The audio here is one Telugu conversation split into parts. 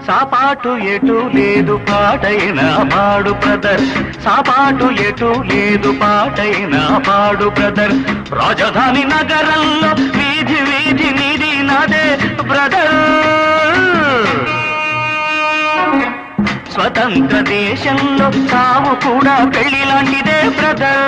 సాపాటు ఎటు లేదు పాటైనా పాడు బ్రదర్, సాపాటు ఎటు లేదు పాటైనా పాడు బ్రదర్. రాజధాని నగరంలో వీధి వీధి నీది నాదే బ్రదర్. స్వతంత్ర దేశంలో సావు కూడా పెళ్లి లాంటిదే బ్రదర్.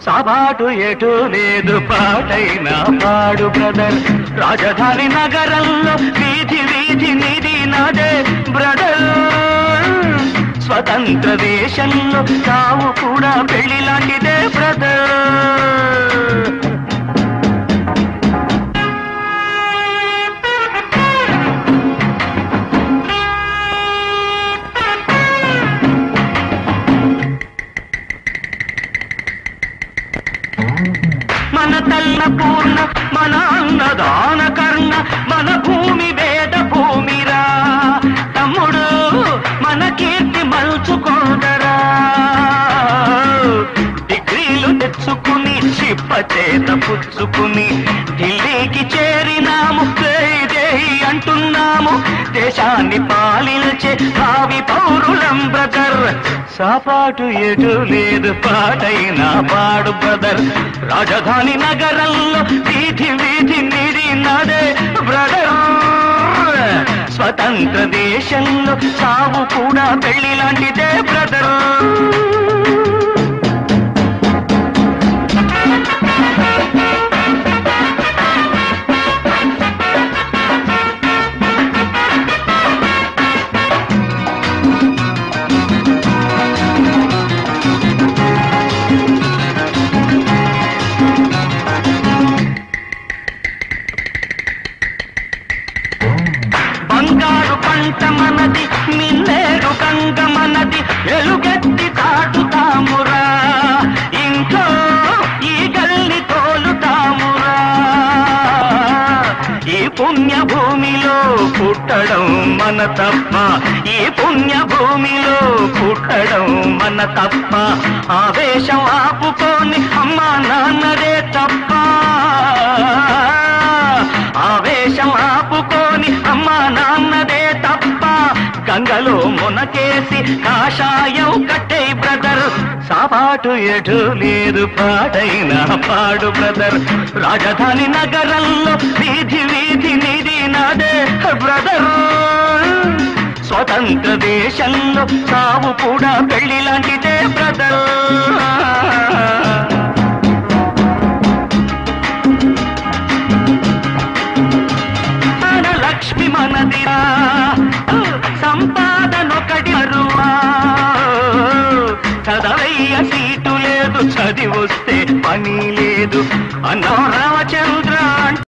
సాపాటు ఎటు లేదు పాటైనా పాడు బ్రదర్. రాజధాని నగరంలో వీధి వీధి నీది నాదే బ్రదర్. స్వతంత్ర దేశంలో సావు కూడా పెళ్లి లాంటిదే బ్రదర్. మన తల్ల పూర్ణ మన అన్నదాన కర్ణ మన భూమి వేద భూమిరా తమ్ముడు, మన కీర్తి మలుచుకోదరా. డిగ్రీలు తెచ్చుకుని చిప్ప చేత పుచ్చుకుని ఢిల్లీకి చేరినాము, జై అంటున్నాము. దేశాన్ని పాలించే భావి పౌరులం బ్రదర్. సాపాటు ఎటు లేదు పాటైనా పాడు బ్రదర్. రాజధాని నగరంలో వీధి వీధి నీది నాదే బ్రదర్. స్వతంత్ర దేశంలో సావు కూడా పెళ్లి లాంటిదే బ్రదర్. బంగారు పంట మనది, మిన్నేరు గంగ మనది, ఎలుగెత్తి తాటుతామురా. ఇంట్లో ఈ గల్లి తోలుతామురా. ఈ పుణ్య భూమిలో పుట్టడం మన తప్ప, ఈ పుణ్య భూమిలో పుట్టడం మన తప్ప. ఆవేశం ఆపుకొని అమ్మా నాన్నదే తప్ప. ఆవేశం ఆపుకొని అమ్మా నాన్నదే తప్ప. గంగలో మునకేసి కాషాయం కట్టే బ్రదర్. సాపాటు ఎటు లేదు పాటైనా పాడు బ్రదర్. రాజధాని నగరంలో వీధి వీధి నీది నాదే బ్రదర్. స్వతంత్ర దేశంలో సావు కూడా పెళ్లి లాంటిదే బ్రదర్. లక్ష్మి మనదిరా, సంపాదనొకటి అరువా. చదవయ్య సీటు లేదు, చదివొస్తే పని లేదు అన్నా రామచంద్ర.